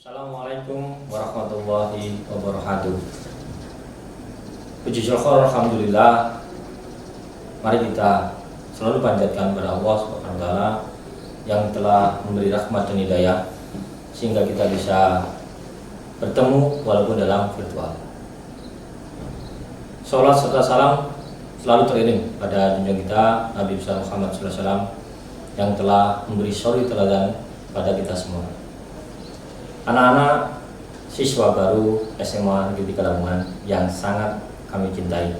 Assalamualaikum warahmatullahi wabarakatuh. Puji syukur alhamdulillah. Mari kita selalu panjatkan kepada Allah Subhanahu wa taala yang telah memberi rahmat dan hidayah sehingga kita bisa bertemu walaupun dalam virtual. Salat serta salam selalu teriring pada junjungan kita Nabi besar Muhammad SAW yang telah memberi suri teladan pada kita semua. Anak-anak siswa baru SMA Negeri Lamongan yang sangat kami cintai.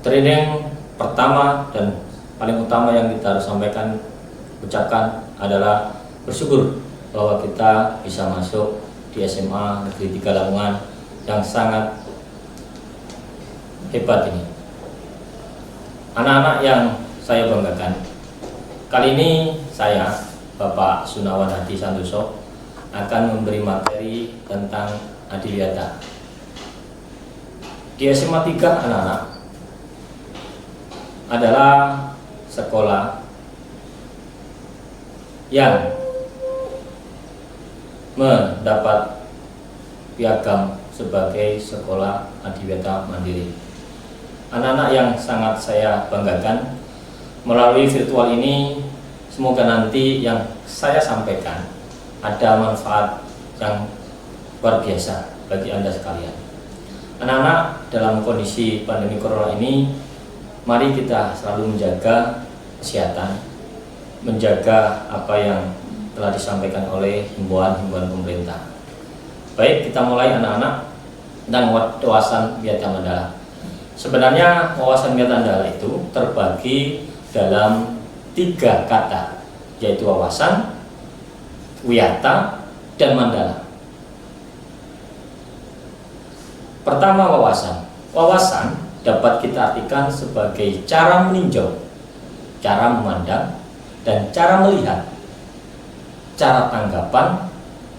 Training pertama dan paling utama yang kita harus ucapkan adalah bersyukur bahwa kita bisa masuk di SMA Negeri 3 Lamongan yang sangat hebat ini. Anak-anak yang saya banggakan, kali ini saya, Bapak Sunawan Hadi Santoso, akan memberi materi tentang adiwiyata. Di SMA 3 anak-anak adalah sekolah yang mendapat piagam sebagai sekolah adiwiyata mandiri. Anak-anak yang sangat saya banggakan, melalui virtual ini semoga nanti yang saya sampaikan ada manfaat yang luar biasa bagi Anda sekalian. Anak-anak, dalam kondisi pandemi corona ini, mari kita selalu menjaga kesehatan, menjaga apa yang telah disampaikan oleh himbauan-himbauan pemerintah. Baik, kita mulai anak-anak tentang wawasan Wiyata Mandala. Sebenarnya wawasan Wiyata Mandala itu terbagi dalam 3 kata, yaitu wawasan, wiyata, dan mandala. Pertama, wawasan. Wawasan dapat kita artikan sebagai cara meninjau, cara memandang, dan cara melihat, cara tanggapan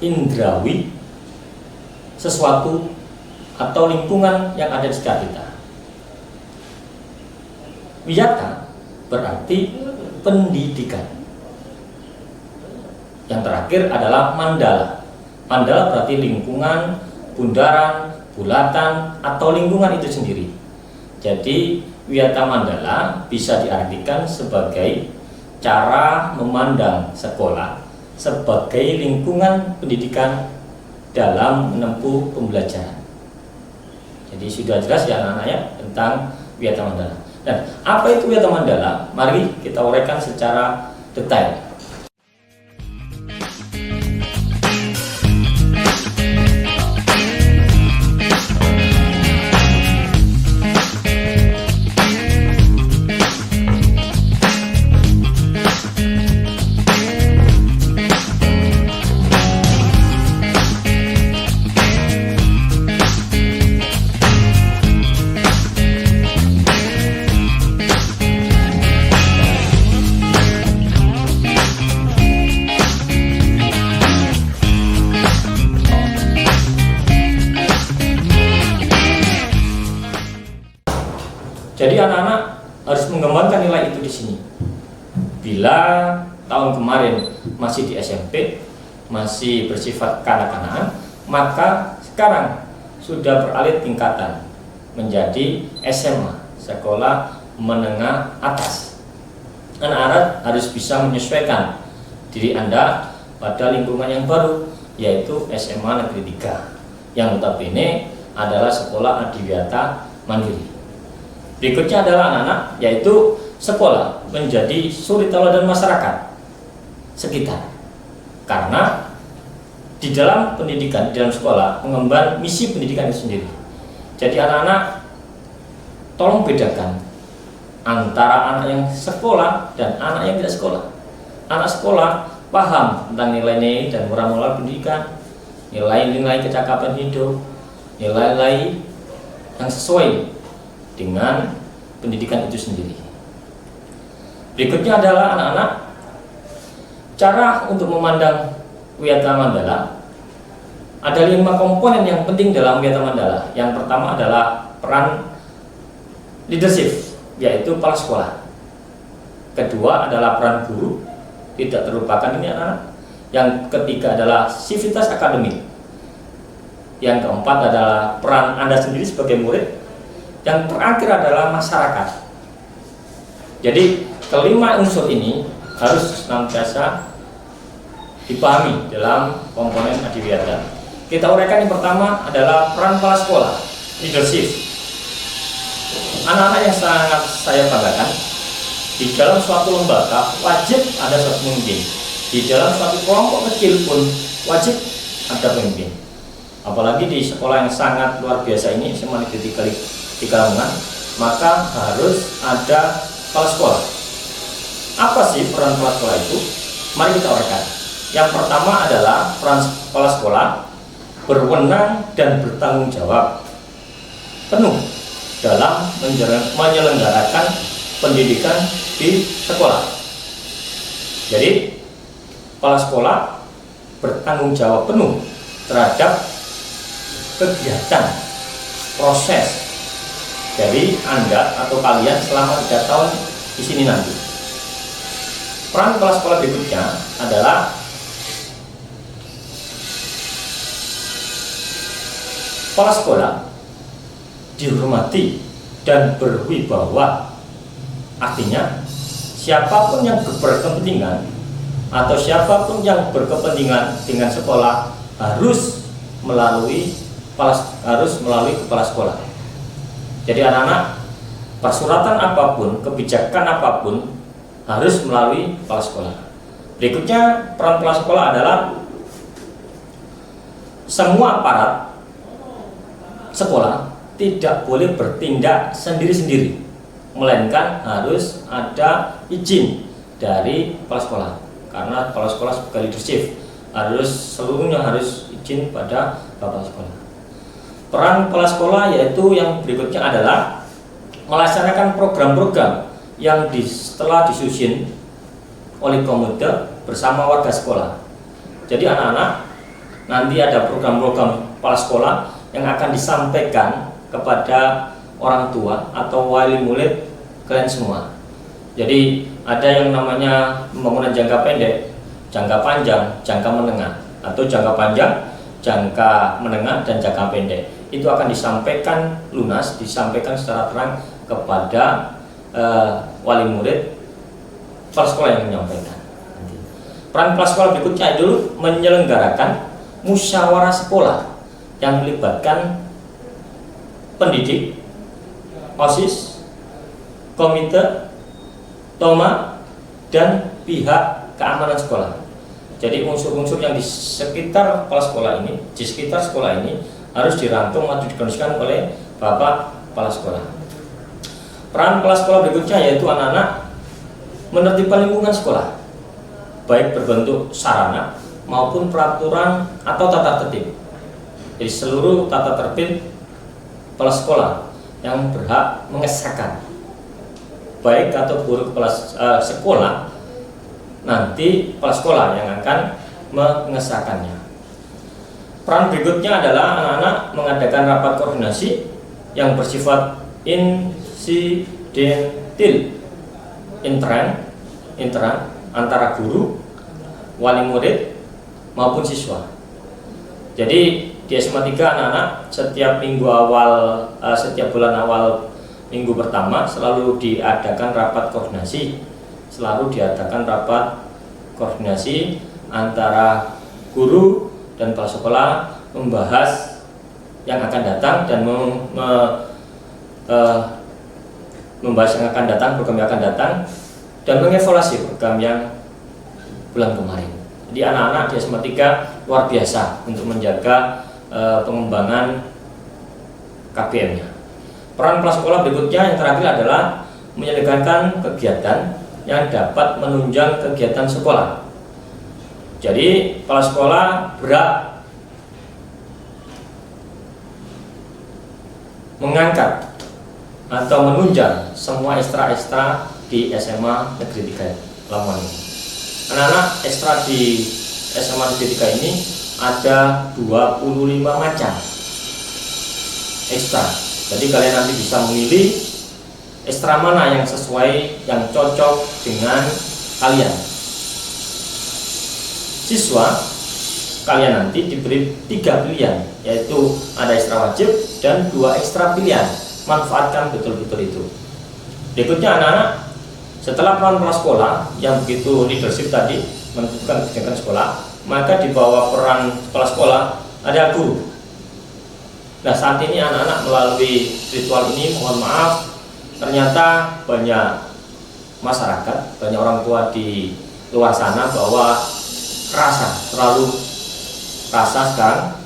indrawi sesuatu atau lingkungan yang ada di sekitar kita. Wiyata berarti pendidikan. Yang terakhir adalah mandala. Mandala berarti lingkungan, bundaran, bulatan, atau lingkungan itu sendiri. Jadi Wiyata Mandala bisa diartikan sebagai cara memandang sekolah sebagai lingkungan pendidikan dalam menempuh pembelajaran. Jadi sudah jelas ya anak-anaknya tentang Wiyata Mandala. Dan apa itu Wiyata Mandala? Mari kita uraikan secara detail. Jadi anak-anak harus mengembangkan nilai itu di sini. Bila tahun kemarin masih di SMP, masih bersifat kanak-kanakan, maka sekarang sudah beralih tingkatan menjadi SMA, sekolah menengah atas. Anak-anak harus bisa menyesuaikan diri Anda pada lingkungan yang baru, yaitu SMA Negeri 3, yang notabene adalah sekolah adiwiyata mandiri. Berikutnya adalah anak-anak, yaitu sekolah menjadi suri teladan masyarakat sekitar. Karena di dalam pendidikan, di dalam sekolah mengemban misi pendidikan itu sendiri. Jadi anak-anak, tolong bedakan antara anak yang sekolah dan anak yang tidak sekolah. Anak sekolah paham tentang nilai-nilai dan moral-moral pendidikan, nilai-nilai kecakapan hidup, nilai-nilai yang sesuai dengan pendidikan itu sendiri. Berikutnya adalah anak-anak, cara untuk memandang Wiyata Mandala. Ada 5 komponen yang penting dalam Wiyata Mandala. Yang pertama adalah peran leadership, yaitu kepala sekolah. Kedua adalah peran guru, tidak terlupakan ini anak-anak. Yang ketiga adalah sivitas akademik. Yang keempat adalah peran Anda sendiri sebagai murid. Yang terakhir adalah masyarakat. Jadi kelima unsur ini harus senantiasa dipahami dalam komponen adiwiyata. Kita uraikan. Yang pertama adalah peran kepala sekolah, leadership. Anak-anak yang sangat saya banggakan, di dalam suatu lembaga wajib ada suatu pemimpin. Di dalam suatu kelompok kecil pun wajib ada pemimpin. Apalagi di sekolah yang sangat luar biasa ini, SMA Negeri 3 Lamongan, maka harus ada kepala sekolah. Apa sih peran kepala sekolah itu? Mari kita uraikan. Yang pertama adalah peran kepala sekolah berwenang dan bertanggung jawab penuh dalam menyelenggarakan pendidikan di sekolah. Jadi kepala sekolah bertanggung jawab penuh terhadap kegiatan proses dari Anda atau kalian selama 3 tahun di sini nanti. Peran kepala sekolah berikutnya adalah kepala sekolah dihormati dan berwibawa. Artinya siapapun yang berkepentingan atau siapapun yang berkepentingan dengan sekolah harus melalui kepala sekolah. Jadi anak-anak, persuratan apapun, kebijakan apapun harus melalui kepala sekolah. Berikutnya peran kepala sekolah adalah semua aparat sekolah tidak boleh bertindak sendiri-sendiri, melainkan harus ada izin dari kepala sekolah. Karena kepala sekolah sebagai leadership seluruhnya harus izin pada kepala sekolah. Peran kepala sekolah yaitu yang berikutnya adalah melaksanakan program-program yang telah disusun oleh komite bersama warga sekolah. Jadi anak-anak, nanti ada program-program kepala sekolah yang akan disampaikan kepada orang tua atau wali murid kalian semua. Jadi ada yang namanya pembangunan jangka pendek, jangka panjang, jangka menengah, atau jangka panjang, jangka menengah, dan jangka pendek. Itu akan disampaikan lunas, disampaikan secara terang kepada wali murid, kepala sekolah yang menyampaikan. Peran kepala sekolah berikutnya itu menyelenggarakan musyawarah sekolah yang melibatkan pendidik, OSIS, komite, TOMA, dan pihak keamanan sekolah. Jadi unsur-unsur yang di sekitar kepala sekolah ini, di sekitar sekolah ini harus dirangkum atau dikondisikan oleh Bapak Kepala Sekolah. Peran kepala sekolah berikutnya yaitu anak-anak menertibkan lingkungan sekolah, baik berbentuk sarana maupun peraturan atau tata tertib. Jadi seluruh tata tertib kepala sekolah yang berhak mengesahkan, baik atau buruk kepala sekolah, nanti kepala sekolah yang akan mengesahkannya. Peran berikutnya adalah anak-anak mengadakan rapat koordinasi yang bersifat insidentil, intern antara guru, wali murid maupun siswa. Jadi di SMA 3 anak-anak setiap bulan awal minggu pertama selalu diadakan rapat koordinasi, antara guru dan kepala sekolah membahas yang akan datang dan membahas yang akan datang, program yang akan datang, dan mengevaluasi program yang bulan kemarin. Jadi anak-anak di SMA 3 luar biasa untuk menjaga pengembangan KBM-nya. Peran kepala sekolah berikutnya yang terakhir adalah menyelenggarakan kegiatan yang dapat menunjang kegiatan sekolah. Jadi kepala sekolah berhak mengangkat atau menunjang semua ekstra-ekstra di SMA Negeri 3 Lamongan. Anak-anak ekstra di SMA Negeri 3 ini ada 25 macam ekstra. Jadi kalian nanti bisa memilih ekstra mana yang sesuai, yang cocok dengan kalian. siswa kalian nanti diberi 3 pilihan, yaitu ada ekstra wajib dan 2 ekstra pilihan. Manfaatkan betul-betul itu. Berikutnya anak-anak, setelah peran kepala sekolah yang begitu leadership tadi menentukan kebijakan sekolah, maka di bawah peran kepala sekolah ada guru. Nah, saat ini anak-anak melalui ritual ini, mohon maaf, ternyata banyak masyarakat, banyak orang tua di luar sana bahwa terlalu rasa sekarang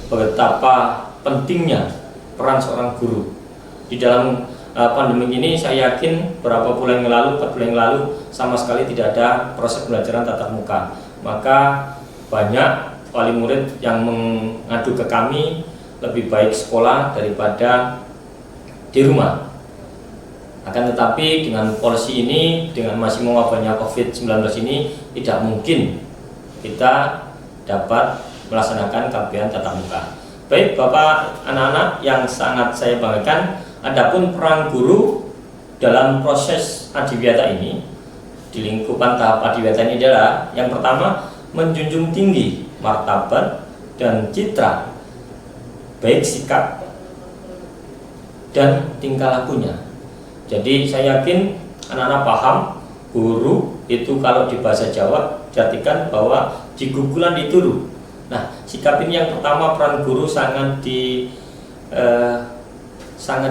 betapa pentingnya peran seorang guru di dalam pandemi ini. Saya yakin beberapa bulan yang lalu, 4 bulan yang lalu, sama sekali tidak ada proses pembelajaran tatap muka. Maka banyak wali murid yang mengadu ke kami, lebih baik sekolah daripada di rumah. Akan tetapi dengan polisi ini, dengan masih mewabahnya COVID-19 ini, tidak mungkin kita dapat melaksanakan KBM tatap muka. Baik Bapak, anak-anak yang sangat saya banggakan, adapun peran guru dalam proses adiwiyata ini, di lingkupan tahap adiwiyata ini adalah yang pertama, menjunjung tinggi martabat dan citra, baik sikap dan tingkah lakunya. Jadi saya yakin anak-anak paham, guru itu kalau di bahasa Jawa diartikan bahwa jigugulan dituru. Nah, sikap ini yang pertama, peran guru sangat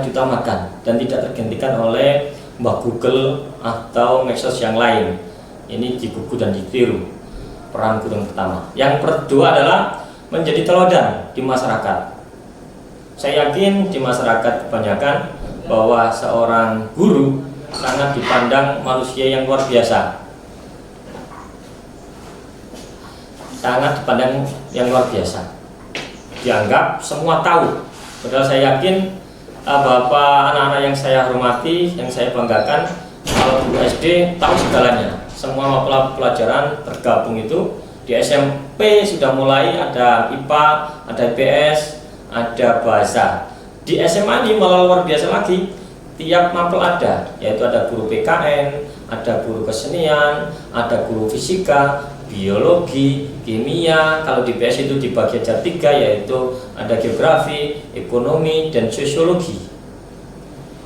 diutamakan dan tidak tergantikan oleh Mbah Google atau medsos yang lain. Ini digugu dan ditiru, peran guru yang pertama. Yang kedua adalah menjadi teladan di masyarakat. Saya yakin di masyarakat kebanyakan bahwa seorang guru sangat dipandang manusia yang luar biasa, sangat dipandang yang luar biasa, dianggap semua tahu. Padahal saya yakin Bapak, anak-anak yang saya hormati, yang saya banggakan, kalau guru SD tahu segalanya, semua pelajaran tergabung itu. Di SMP sudah mulai ada IPA, ada IPS, ada bahasa. Di SMA ini malah luar biasa lagi, tiap mapel ada, yaitu ada guru PKN, ada guru kesenian, ada guru fisika, biologi, kimia. Kalau di PS itu dibagi aja 3, yaitu ada geografi, ekonomi, dan sosiologi.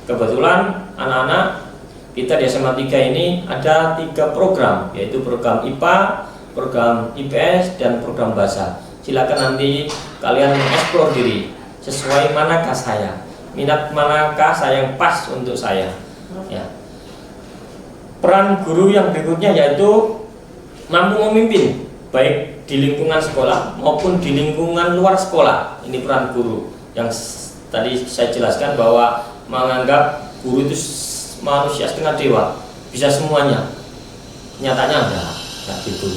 Kebetulan anak-anak kita di SMA 3 ini ada 3 program, yaitu program IPA, program IPS, dan program bahasa. Silakan nanti kalian mengeksplor diri, sesuai manakah saya, minat manakah saya yang pas untuk saya. Ya. Peran guru yang berikutnya yaitu mampu memimpin, baik di lingkungan sekolah maupun di lingkungan luar sekolah. Ini peran guru yang tadi saya jelaskan bahwa menganggap guru itu manusia setengah dewa, bisa semuanya. Nyatanya enggak gitu.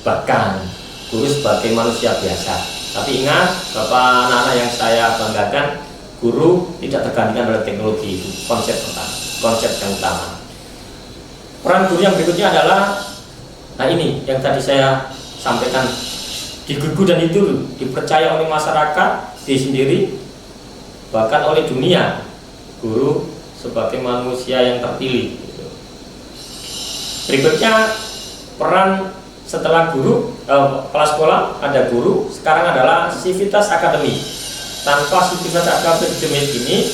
Bahkan guru sebagai manusia biasa. Tapi ingat Bapak, anak-anak yang saya banggakan, guru tidak tergantikan oleh teknologi. Itu konsep pertama, konsep yang utama. Peran guru yang berikutnya adalah, nah ini yang tadi saya sampaikan, digugu dan itu dipercaya oleh masyarakat, diri sendiri, bahkan oleh dunia. Guru sebagai manusia yang terpilih. Berikutnya peran setelah guru, kepala sekolah ada guru, sekarang adalah sivitas akademik. Tanpa sivitas akademik ini,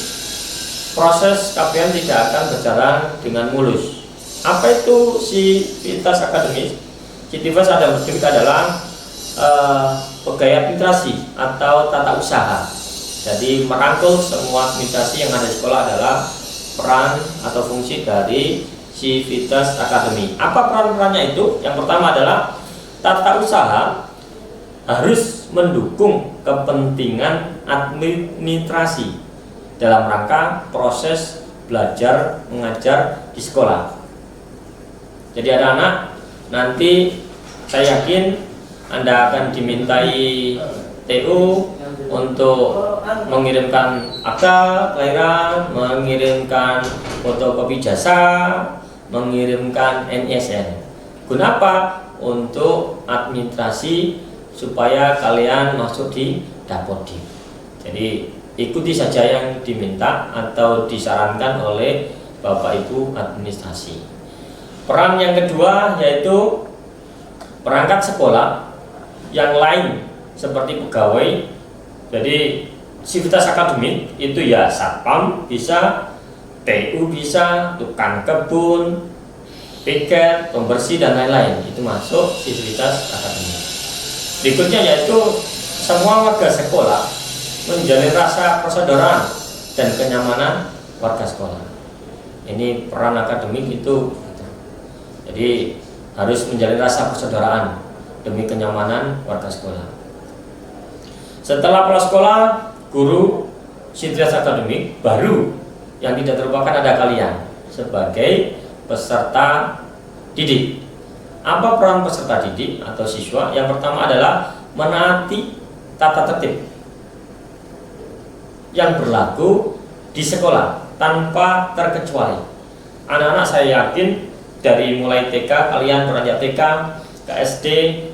proses KBM tidak akan berjalan dengan mulus. Apa itu sivitas akademik? Sivitas akademik adalah pegawai administrasi atau tata usaha. Jadi merangkul semua administrasi yang ada di sekolah adalah peran atau fungsi dari sivitas akademik. Apa peran-perannya itu? Yang pertama adalah tata usaha harus mendukung kepentingan administrasi dalam rangka proses belajar mengajar di sekolah. Jadi anak-anak, nanti saya yakin Anda akan dimintai TU untuk mengirimkan akta kelahiran, mengirimkan fotokopi jasa, mengirimkan NISN. Guna apa? Untuk administrasi supaya kalian masuk di Dapodik. Jadi ikuti saja yang diminta atau disarankan oleh Bapak Ibu administrasi. Peran yang kedua yaitu perangkat sekolah yang lain seperti pegawai, jadi sivitas akademik itu ya satpam bisa, TU bisa, tukang kebun, piket, pembersih dan lain-lain, itu masuk sivitas akademik. Berikutnya yaitu semua warga sekolah menjalin rasa persaudaraan dan kenyamanan warga sekolah. Ini peran akademik itu, jadi harus menjalin rasa persaudaraan demi kenyamanan warga sekolah. Setelah pola sekolah, guru, sivitas akademik, baru yang tidak terlupakan ada kalian sebagai peserta didik. Apa peran peserta didik atau siswa? Yang pertama adalah menaati tata tertib yang berlaku di sekolah tanpa terkecuali. Anak-anak saya yakin dari mulai TK, kalian beranjak TK, ke SD,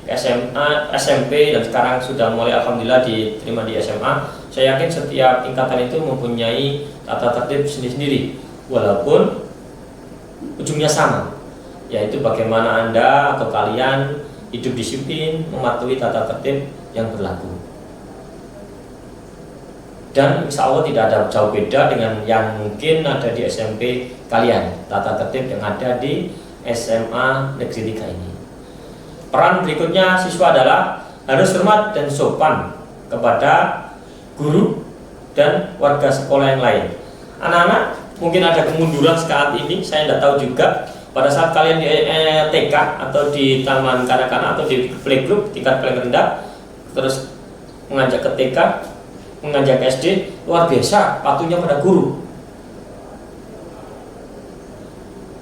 ke SMA, SMP, dan sekarang sudah mulai alhamdulillah diterima di SMA. Saya yakin setiap tingkatan itu mempunyai tata tertib sendiri-sendiri, walaupun ujungnya sama, yaitu bagaimana Anda atau kalian hidup disiplin, mematuhi tata tertib yang berlaku. Dan insya Allah tidak ada jauh beda dengan yang mungkin ada di SMP kalian, tata tertib yang ada di SMA Negeri 3 ini. Peran berikutnya siswa adalah harus hormat dan sopan kepada guru dan warga sekolah yang lain. Anak-anak mungkin ada kemunduran saat ini, saya tidak tahu juga. Pada saat kalian di TK atau di taman kanak-kanak atau di playgroup tingkat paling rendah, terus mengajak ke TK, mengajak ke SD, luar biasa patuhnya pada guru.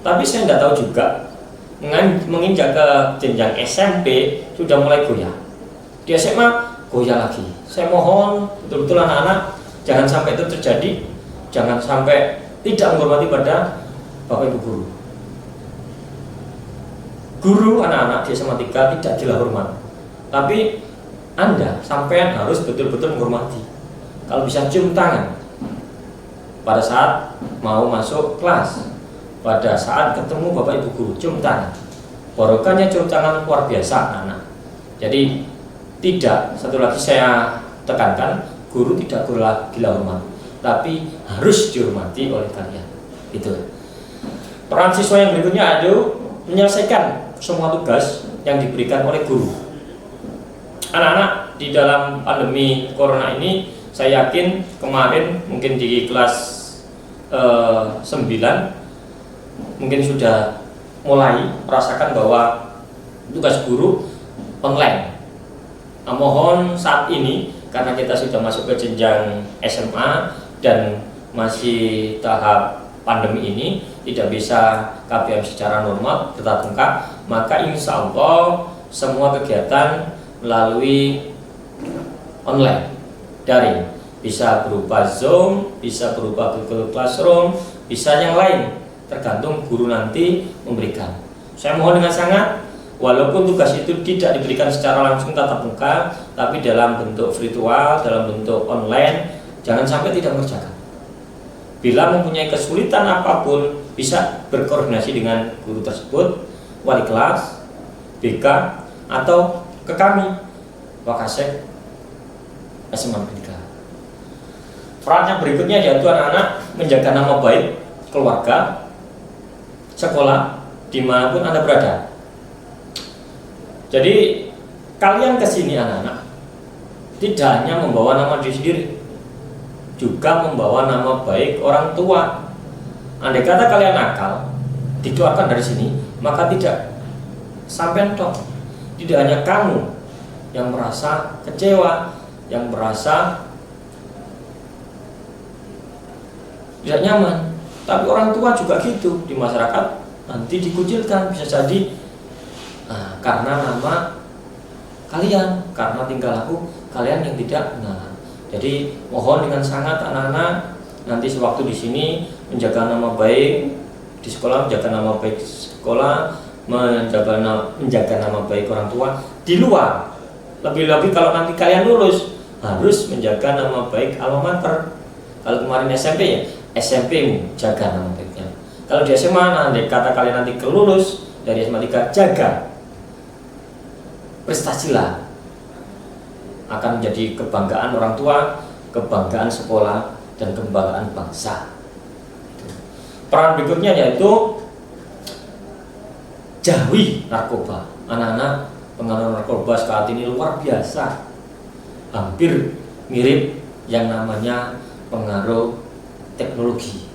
Tapi saya tidak tahu juga, menginjak ke jenjang SMP sudah mulai goyah. Di SMA goyah lagi. Saya mohon betul-betul anak-anak jangan sampai itu terjadi, jangan sampai tidak menghormati pada Bapak Ibu guru. Guru anak-anak di SMA 3 tidak gila hormat, tapi Anda sampean harus betul-betul menghormati. Kalau bisa cium tangan pada saat mau masuk kelas, pada saat ketemu Bapak Ibu guru, cium tangan. Barokahnya cium tangan luar biasa anak-anak. Jadi tidak, satu lagi saya tekankan, guru tidak gila hormat, tapi harus dihormati oleh kalian. Itu. Peran siswa yang berikutnya adalah menyelesaikan semua tugas yang diberikan oleh guru. Anak-anak di dalam pandemi corona ini, saya yakin kemarin mungkin di kelas 9 mungkin sudah mulai merasakan bahwa tugas guru online. Nah, mohon saat ini karena kita sudah masuk ke jenjang SMA dan masih tahap pandemi ini tidak bisa KBM secara normal tetap muka, maka insya Allah semua kegiatan melalui online, daring, bisa berupa Zoom, bisa berupa Google Classroom, bisa yang lain, tergantung guru nanti memberikan. Saya mohon dengan sangat, walaupun tugas itu tidak diberikan secara langsung tatap muka, tapi dalam bentuk virtual, dalam bentuk online, jangan sampai tidak mengerjakan. Bila mempunyai kesulitan apapun, bisa berkoordinasi dengan guru tersebut, wali kelas, BK, atau ke kami, Wakasek SMA 3. Peran yang berikutnya yaitu anak-anak menjaga nama baik keluarga, sekolah, dimanapun Anda berada. Jadi kalian kesini anak-anak tidak hanya membawa nama diri sendiri, juga membawa nama baik orang tua. Andai kata kalian nakal, dikeluarkan dari sini, maka tidak sampai toh. Tidak hanya kamu yang merasa kecewa, yang merasa tidak nyaman, tapi orang tua juga gitu. Di masyarakat nanti dikucilkan, bisa jadi karena nama kalian, karena tingkah laku kalian yang tidak benar. Jadi mohon dengan sangat anak-anak nanti sewaktu di sini menjaga nama baik di sekolah, menjaga nama baik sekolah, menjaga nama baik orang tua di luar. Lebih-lebih kalau nanti kalian lulus harus menjaga nama baik alma mater. Kalau kemarin SMP ya SMP jaga nama baiknya. Kalau di SMA nanti kata kalian nanti kelulus dari SMA 3 jaga prestasilah, akan menjadi kebanggaan orang tua, kebanggaan sekolah, dan kebanggaan bangsa. Peran berikutnya yaitu jauhi narkoba. Anak-anak pengaruh narkoba saat ini luar biasa, hampir mirip yang namanya pengaruh teknologi.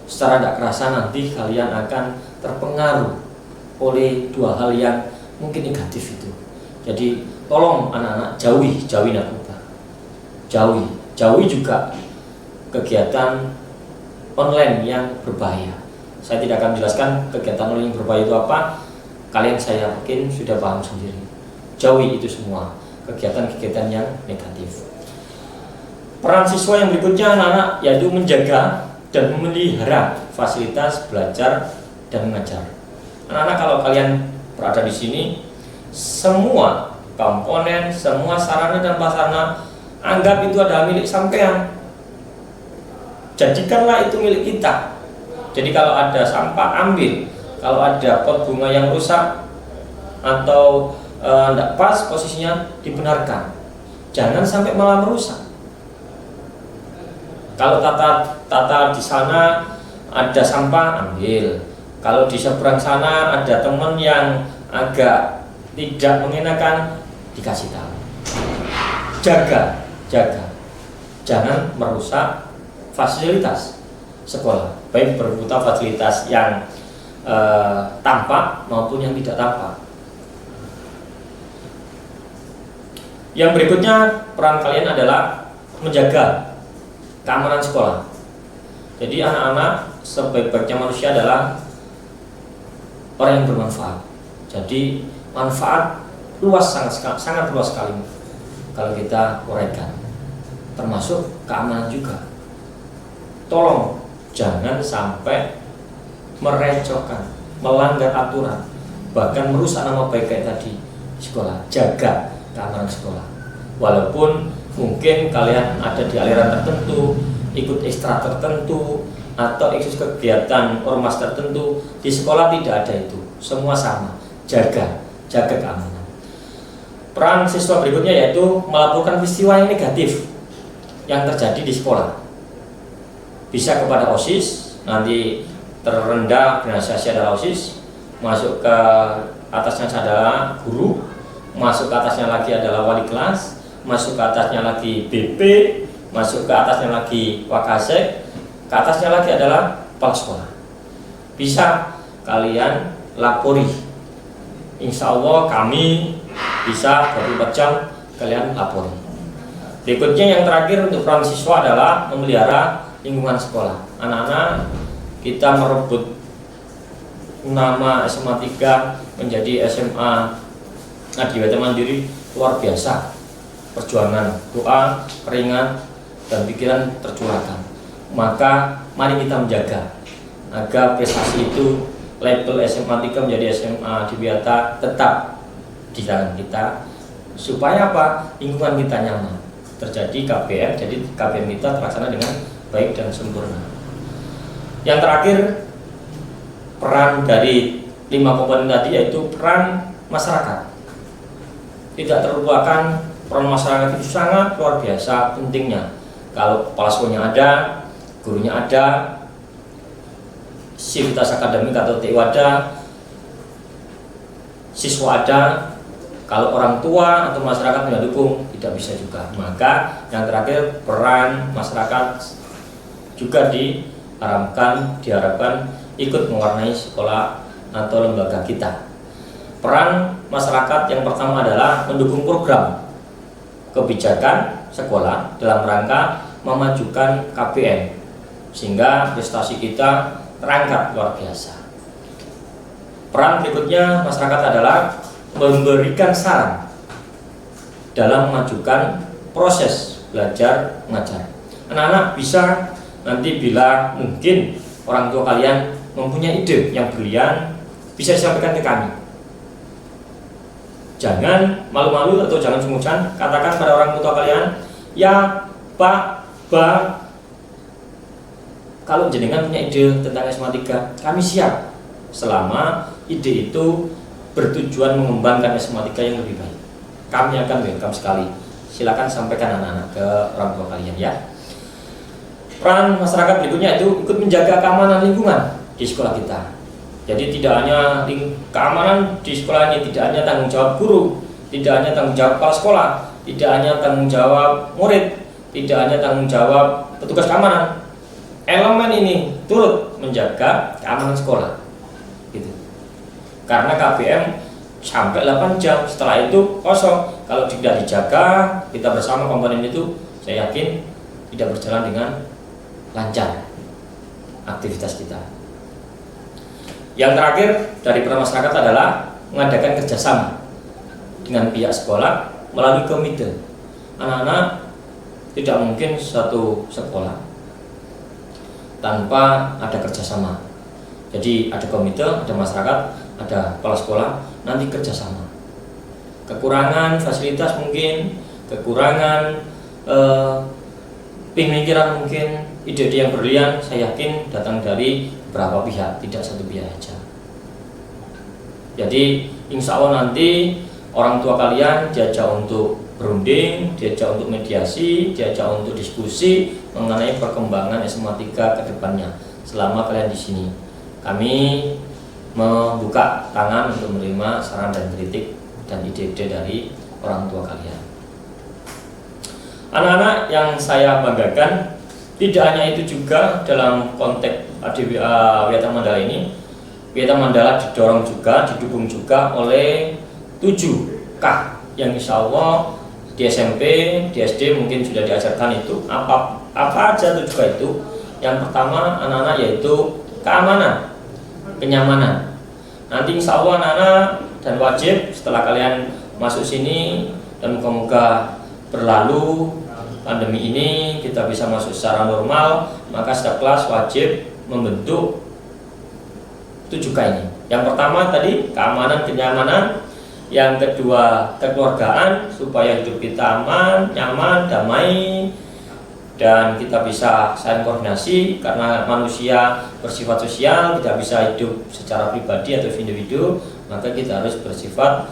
Secara tidak kerasa nanti kalian akan terpengaruh oleh dua hal yang mungkin negatif itu. Jadi tolong anak-anak jauhi narkoba, jauhi juga kegiatan online yang berbahaya. Saya tidak akan menjelaskan kegiatan online yang berbahaya itu apa. Kalian saya yakin sudah paham sendiri. Jauhi itu semua kegiatan-kegiatan yang negatif. Peran siswa yang berikutnya anak-anak yaitu menjaga dan memelihara fasilitas belajar dan mengajar. Anak-anak, kalau kalian berada di sini, semua komponen, semua sarana dan prasarana anggap itu adalah milik sampean. Jadikanlah itu milik kita. Jadi kalau ada sampah ambil, kalau ada pot bunga yang rusak atau tidak pas posisinya dibenarkan. Jangan sampai malah merusak. Kalau tata di sana ada sampah, ambil. Kalau di seberang sana ada teman yang agak tidak mengenakan, dikasih tahu. Jaga. Jangan merusak fasilitas sekolah, baik berupa fasilitas yang tampak maupun yang tidak tampak. Yang berikutnya, peran kalian adalah menjaga keamanan sekolah. Jadi anak-anak sebaik-baiknya manusia adalah orang yang bermanfaat. Jadi manfaat luas, sangat luas sekali kalau kita uraikan, termasuk keamanan juga. Tolong jangan sampai merecehkan, melanggar aturan, bahkan merusak nama baik kayak tadi di sekolah. Jaga keamanan sekolah. Walaupun mungkin kalian ada di aliran tertentu, ikut ekstra tertentu, atau ikut kegiatan ormas tertentu, di sekolah tidak ada itu. Semua sama. Jaga keamanan. Peran siswa berikutnya yaitu melaporkan peristiwa yang negatif yang terjadi di sekolah. Bisa kepada OSIS, nanti terendah organisasi adalah OSIS, masuk ke atasnya adalah guru, masuk ke atasnya lagi adalah wali kelas, masuk ke atasnya lagi BP, masuk ke atasnya lagi wakasek, ke atasnya lagi adalah kepala sekolah. Bisa kalian lapori. Insya Allah kami bisa 24 jam kalian lapori. Berikutnya yang terakhir untuk peran siswa adalah memelihara lingkungan sekolah. Anak-anak, kita merebut nama SMA 3 menjadi SMA Adiwiyata Mandiri luar biasa. Perjuangan, doa, keringat, dan pikiran tercurahkan. Maka mari kita menjaga agar prestasi itu, label SMA 3 menjadi SMA Adiwiyata tetap di tangan kita, supaya apa? Lingkungan kita nyaman. Terjadi KPM, jadi KPM kita terlaksana dengan baik dan sempurna. Yang terakhir, peran dari 5 komponen tadi yaitu peran masyarakat. Tidak terlupakan, peran masyarakat itu sangat luar biasa pentingnya. Kalau kepala sekolahnya ada, gurunya ada, sivitas akademik atau TU ada, siswa ada. Kalau orang tua atau masyarakat tidak dukung, tidak bisa juga. Maka yang terakhir, peran masyarakat juga diharapkan ikut mewarnai sekolah atau lembaga kita. Peran masyarakat yang pertama adalah mendukung program kebijakan sekolah dalam rangka memajukan KPM, sehingga prestasi kita terangkat luar biasa. Peran berikutnya masyarakat adalah memberikan saran dalam memajukan proses belajar mengajar. Anak-anak bisa nanti bila mungkin orang tua kalian mempunyai ide yang brilian, bisa disampaikan ke kami. Jangan malu-malu atau jangan sungguhan, katakan pada orang tua kalian, ya Pak, Ba, kalau jenengan punya ide tentang SMA 3, kami siap selama ide itu bertujuan mengembangkan SMA 3 yang lebih baik. Kami akan welcome sekali. Silakan sampaikan anak-anak ke orang tua kalian ya. Peran masyarakat berikutnya itu ikut menjaga keamanan lingkungan di sekolah kita. Jadi tidak hanya keamanan di sekolah ini tidak hanya tanggung jawab guru, tidak hanya tanggung jawab kepala sekolah, tidak hanya tanggung jawab murid, tidak hanya tanggung jawab petugas keamanan. Elemen ini turut menjaga keamanan sekolah. Gitu. Karena KBM sampai 8 jam, setelah itu kosong. Kalau tidak dijaga, kita bersama komponen itu, saya yakin tidak berjalan dengan lancar aktivitas kita. Yang terakhir dari peran masyarakat adalah mengadakan kerjasama dengan pihak sekolah melalui komite. Anak-anak tidak mungkin satu sekolah tanpa ada kerjasama. Jadi ada komite, ada masyarakat, ada kepala sekolah, nanti kerjasama. Kekurangan fasilitas mungkin, kekurangan pemikiran mungkin, ide-ide yang berlian, saya yakin datang dari beberapa pihak, tidak satu pihak saja. Jadi insya Allah nanti orang tua kalian diajak untuk berunding, diajak untuk mediasi, diajak untuk diskusi mengenai perkembangan SMA 3 ke depannya. Selama kalian di sini, kami membuka tangan untuk menerima saran dan kritik dan ide-ide dari orang tua kalian. Anak-anak yang saya banggakan, tidak hanya itu juga dalam konteks Wiyata Mandala ini, Wiyata Mandala didorong juga, didukung juga oleh 7K yang insya Allah di SMP, di SD mungkin sudah diajarkan itu. Apa aja 7K itu? Yang pertama anak-anak yaitu keamanan, kenyamanan. Nanti insya Allah anak-anak dan wajib setelah kalian masuk sini dan moga-moga berlalu pandemi ini, kita bisa masuk secara normal, maka setiap kelas wajib membentuk 7K ini. Yang pertama tadi keamanan, kenyamanan. Yang kedua kekeluargaan, supaya hidup kita aman, nyaman, damai, dan kita bisa saling koordinasi. Karena manusia bersifat sosial, tidak bisa hidup secara pribadi atau individu, maka kita harus bersifat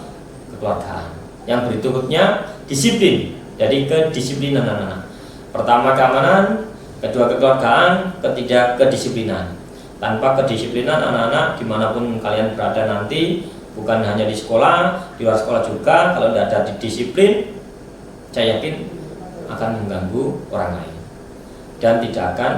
kekeluargaan. Yang berikutnya disiplin. Jadi kedisiplinan anak-anak. Pertama keamanan, kedua kekeluargaan, ketiga kedisiplinan. Tanpa kedisiplinan anak-anak dimanapun kalian berada nanti, bukan hanya di sekolah, di luar sekolah juga, kalau tidak ada disiplin, saya yakin akan mengganggu orang lain dan tidak akan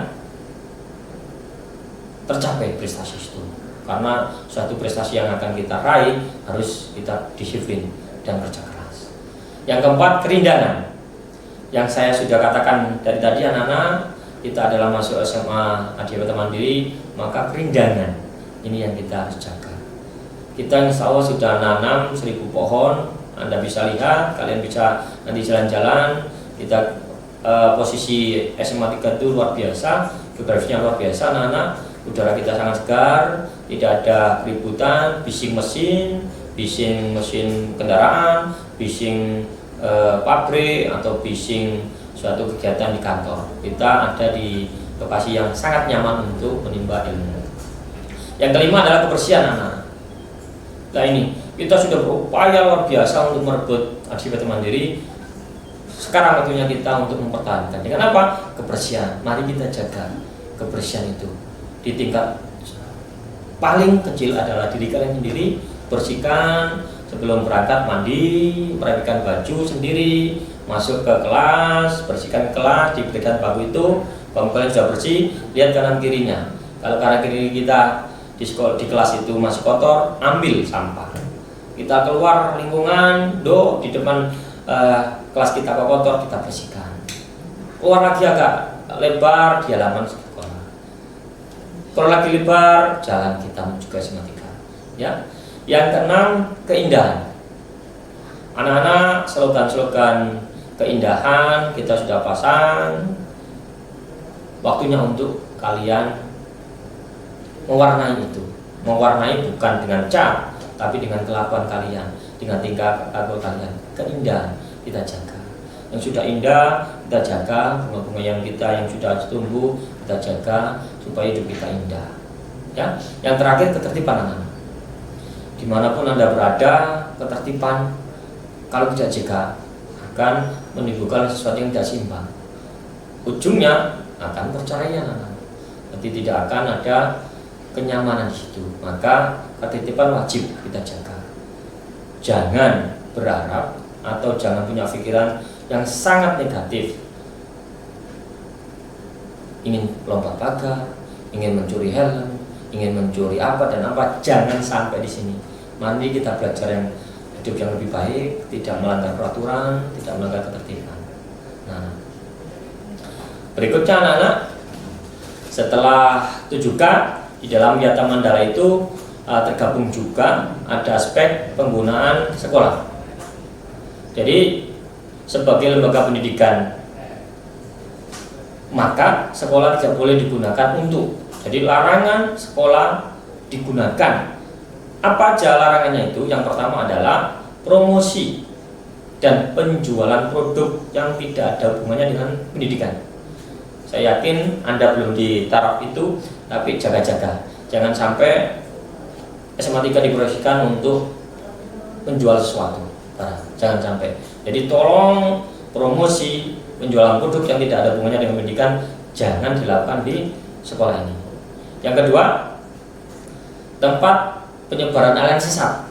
tercapai prestasi itu. Karena suatu prestasi yang akan kita raih harus kita disiplin dan kerja keras. Yang keempat kerindanan. Yang saya sudah katakan dari tadi, anak-anak kita adalah masuk SMA Adiwiyata Mandiri, maka kerindanan ini yang kita harus jaga. Kita insya Allah sudah nanam 1000 pohon. Anda bisa lihat, kalian bisa nanti jalan-jalan. Kita posisi SMA 3 itu luar biasa, geografisnya luar biasa anak-anak. Udara kita sangat segar, tidak ada keributan, bising mesin kendaraan, bising pabrik atau bising suatu kegiatan di kantor. Kita ada di lokasi yang sangat nyaman untuk menimba ilmu. Yang kelima adalah kebersihan anak. Nah ini kita sudah berupaya luar biasa untuk merebut Adiwiyata Mandiri. Sekarang waktunya kita untuk mempertahankan. Dengan apa? Kebersihan. Mari kita jaga kebersihan itu. Di tingkat paling kecil adalah diri kalian sendiri. Bersihkan sebelum berangkat, mandi, merapikan baju sendiri, masuk ke kelas, bersihkan kelas, diberikan bangku itu, bangku kalian sudah bersih, lihat kanan kirinya. Kalau kanan kiri kita di kelas itu masih kotor, ambil sampah. Kita keluar lingkungan, di depan kelas kita kotor, kita bersihkan. Keluar lagi agak lebar di halaman sekolah. Keluar lagi lebar, jalan kita menuju ke SMA 3. Ya. Yang keenam, keindahan. Anak-anak, slogan-slogan keindahan kita sudah pasang. Waktunya untuk kalian mewarnai itu. Mewarnai bukan dengan cat, tapi dengan kelakuan kalian, dengan tingkah laku kalian. Keindahan kita jaga. Yang sudah indah kita jaga, bunga-bunga yang sudah tumbuh kita jaga supaya hidup kita indah. Ya. Yang terakhir ketertiban anak-anak. dimanapun Anda berada, ketertiban kalau tidak jaga akan menimbulkan sesuatu yang tidak seimbang. Ujungnya akan perceraian, nanti tidak akan ada kenyamanan di situ. Maka ketertiban wajib kita jaga. Jangan berharap atau jangan punya pikiran yang sangat negatif, ingin lompat pagar, ingin mencuri helm, ingin mencuri apa dan apa. Jangan sampai di sini. Mari kita belajar yang hidup yang lebih baik, tidak melanggar peraturan, tidak melanggar ketertiban. Nah, berikutnya anak-anak, setelah 7K di dalam Wiyata Mandala itu tergabung juga ada aspek penggunaan sekolah. Jadi sebagai lembaga pendidikan, maka sekolah tidak boleh digunakan untuk. Jadi larangan sekolah digunakan. Apa aja larangannya itu? Yang pertama adalah promosi dan penjualan produk yang tidak ada hubungannya dengan pendidikan. Saya yakin Anda belum di taraf itu, tapi jaga-jaga. Jangan sampai SMA 3 diproyeksikan untuk menjual sesuatu. Jangan sampai. Jadi tolong promosi penjualan produk yang tidak ada hubungannya dengan pendidikan jangan dilakukan di sekolah ini. Yang kedua, tempat penyebaran aliran sesat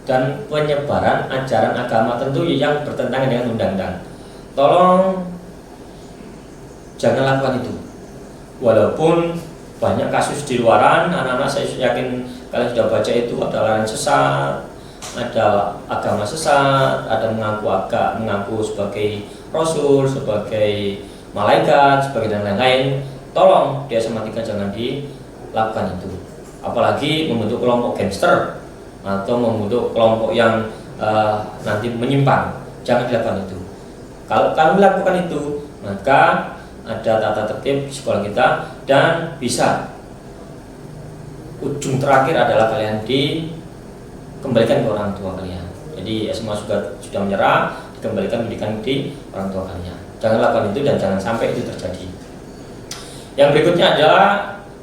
dan penyebaran ajaran agama tentu yang bertentangan dengan undang-undang. Tolong jangan lakukan itu. Walaupun banyak kasus di luaran, anak-anak saya yakin kalian sudah baca itu, ada aliran sesat, ada agama sesat, ada mengaku sebagai rasul, sebagai malaikat, sebagai dan lain-lain. Tolong di SMA 3 jangan dilakukan itu. Apalagi membentuk kelompok gangster atau membentuk kelompok yang nanti menyimpang. Jangan dilakukan itu. Kalau kalian melakukan itu, maka ada tata tertib di sekolah kita dan bisa ujung terakhir adalah kalian dikembalikan ke orang tua kalian. Jadi SMA sudah menyerah, dikembalikan pendidikan di orang tua kalian. Jangan lakukan itu dan jangan sampai itu terjadi. Yang berikutnya adalah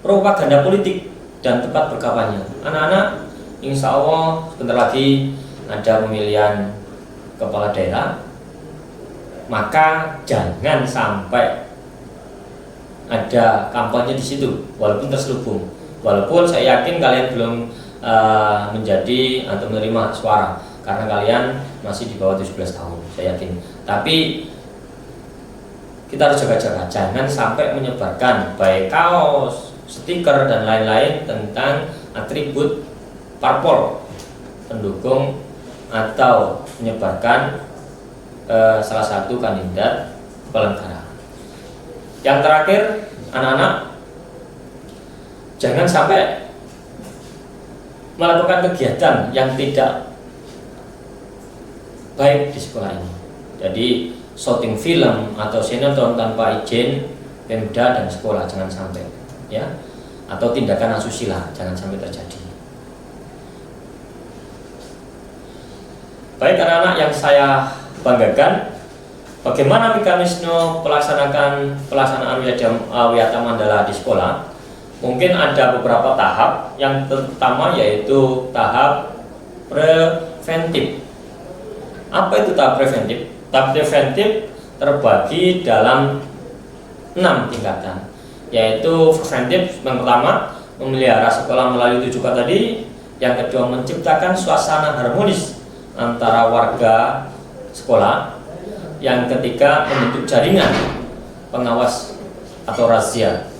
propaganda politik dan tempat berkampanye. Anak-anak, insya Allah sebentar lagi ada pemilihan kepala daerah, maka jangan sampai ada kampanye di situ, walaupun terselubung. Walaupun saya yakin kalian belum menjadi atau menerima suara karena kalian masih di bawah 17 tahun, saya yakin. Tapi kita harus jaga-jaga, jangan sampai menyebarkan baik kaos, stiker dan lain-lain tentang atribut parpol pendukung atau menyebarkan salah satu kandidat kepala negara. Yang terakhir, anak-anak, jangan sampai melakukan kegiatan yang tidak baik di sekolah ini. Jadi syuting film atau sinetron tanpa izin Pemda dan sekolah jangan sampai, ya. Atau tindakan asusila jangan sampai terjadi. Baik anak-anak yang saya banggakan, bagaimana mekanisme pelaksanaan Wiyata Mandala di sekolah? Mungkin ada beberapa tahap. Yang pertama yaitu tahap preventif. Apa itu tahap preventif? Tahap preventif terbagi dalam 6 tingkatan. Yaitu preventif yang pertama memelihara sekolah melalui 7K tadi. Yang kedua menciptakan suasana harmonis antara warga sekolah. Yang ketiga membentuk jaringan pengawas atau razia.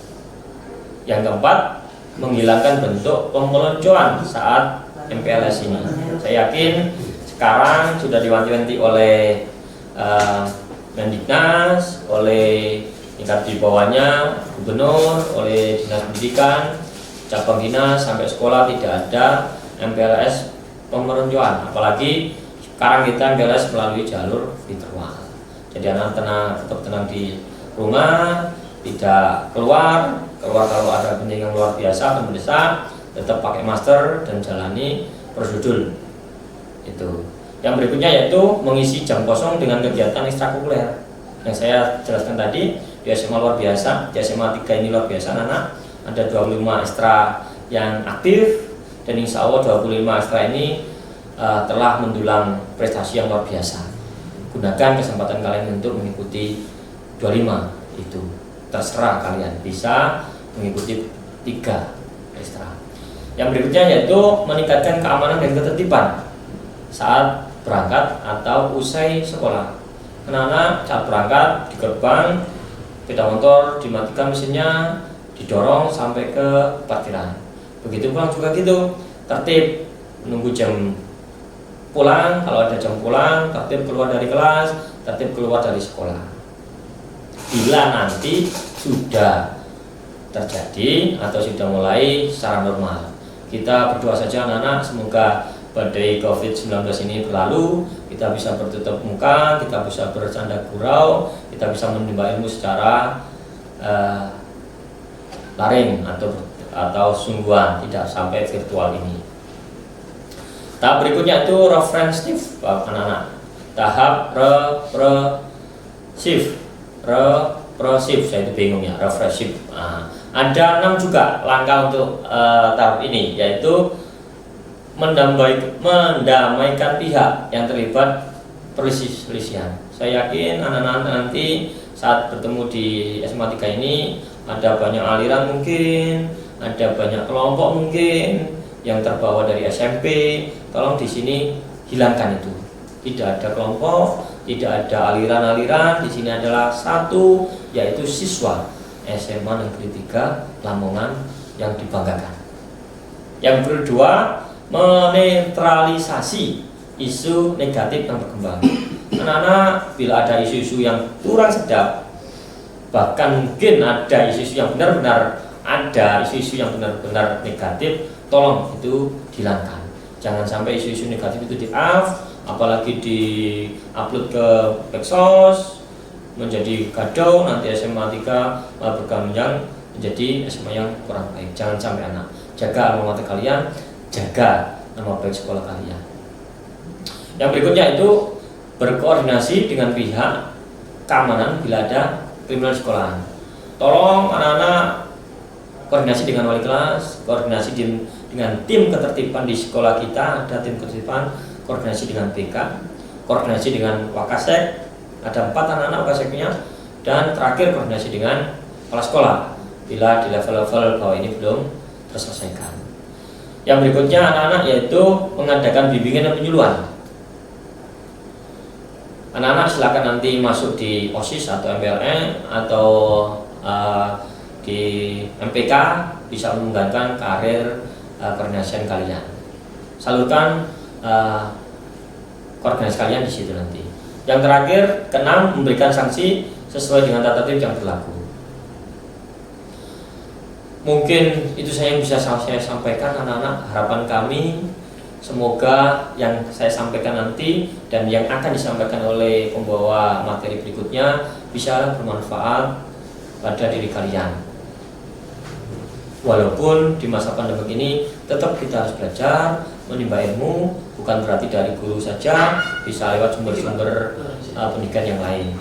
Yang keempat menghilangkan bentuk pemeloncoan saat MPLS ini. Saya yakin sekarang sudah diwanti-wanti oleh Mendiknas, oleh tingkat di bawahnya gubernur, oleh dinas pendidikan, cabang dinas sampai sekolah tidak ada MPLS pemeloncoan. Apalagi sekarang kita MPLS melalui jalur virtual. Jadi anak-anak tetap tenang di rumah, tidak keluar kalau ada penting yang luar biasa atau mendesak, tetap pakai masker dan jalani prosedur itu. Yang berikutnya yaitu mengisi jam kosong dengan kegiatan ekstrakurikuler yang saya jelaskan tadi. Di SMA luar biasa, di SMA 3 ini luar biasa anak, ada 25 ekstra yang aktif dan insya Allah 25 ekstra ini telah mendulang prestasi yang luar biasa. Gunakan kesempatan kalian untuk mengikuti 25 itu, terserah kalian bisa mengikuti 3 ekstra. Yang berikutnya yaitu meningkatkan keamanan dan ketertiban saat berangkat atau usai sekolah. Anak-anak saat berangkat di gerbang sepeda motor dimatikan mesinnya, didorong sampai ke parkiran. Begitu pulang juga gitu, tertib menunggu jam pulang, kalau ada jam pulang, tertib keluar dari kelas, tertib keluar dari sekolah. Bila nanti sudah terjadi atau sudah mulai secara normal, kita berdoa saja anak-anak semoga badai COVID-19 ini berlalu, kita bisa bertutup muka, kita bisa bercanda gurau, kita bisa menimba ilmu secara daring atau sungguhan, tidak sampai virtual ini. Tahap berikutnya itu referensif anak-anak. Tahap represif, saya itu bingung ya, represif. Ada 6 juga langkah untuk tahap ini, yaitu mendamaikan pihak yang terlibat perselisihan. Saya yakin anak-anak nanti saat bertemu di SMA 3 ini ada banyak aliran mungkin, ada banyak kelompok mungkin yang terbawa dari SMP. Tolong di sini hilangkan itu. Tidak ada kelompok, tidak ada aliran-aliran. Di sini adalah satu, yaitu siswa SMA Negeri 3 Lamongan yang dibanggakan. Yang kedua, menetralisasi isu negatif yang berkembang. Anak-anak, bila ada isu-isu yang kurang sedap, bahkan mungkin ada isu-isu yang benar-benar negatif, tolong itu dihilangkan. Jangan sampai isu-isu negatif itu di-up, apalagi di-upload ke medsos, menjadi kacau, nanti SMA 3 berkembang menjadi SMA yang kurang baik. Jangan sampai anak. Jaga alma mater kalian, jaga nama baik sekolah kalian. Yang berikutnya itu berkoordinasi dengan pihak keamanan bila ada kriminal sekolahan. Tolong anak-anak koordinasi dengan wali kelas, koordinasi dengan tim ketertiban di sekolah kita, ada tim ketertiban, koordinasi dengan BK, koordinasi dengan Wakasek, ada 4 anak-anak Wakaseknya, dan terakhir koordinasi dengan kepala sekolah bila di level-level bawah ini belum terselesaikan. Yang berikutnya anak-anak yaitu mengadakan bimbingan dan penyuluhan. Anak-anak silakan nanti masuk di OSIS atau MPLN atau di MPK, bisa mengembangkan karir koordinasi kalian. Salurkan koordinasi kalian di situ nanti. Yang terakhir, ke-6, memberikan sanksi sesuai dengan tata tertib yang berlaku. Mungkin itu saya yang bisa saya sampaikan anak-anak. Harapan kami semoga yang saya sampaikan nanti dan yang akan disampaikan oleh pembawa materi berikutnya bisa bermanfaat pada diri kalian. Walaupun di masa pandemi ini tetap kita harus belajar, menimba ilmu, bukan berarti dari guru saja, bisa lewat sumber-sumber pendidikan yang lain.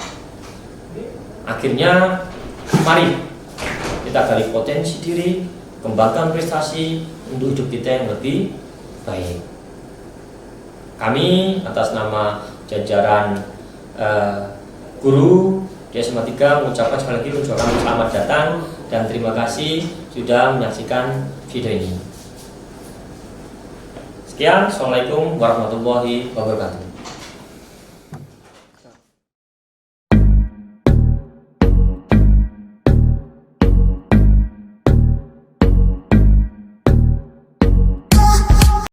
Akhirnya mari kita gali potensi diri, kembangkan prestasi untuk hidup kita yang lebih baik. Kami atas nama jajaran guru di SMA 3 mengucapkan sekali lagi selamat datang dan terima kasih sudah menyaksikan video ini. Sekian, Assalamualaikum warahmatullahi wabarakatuh.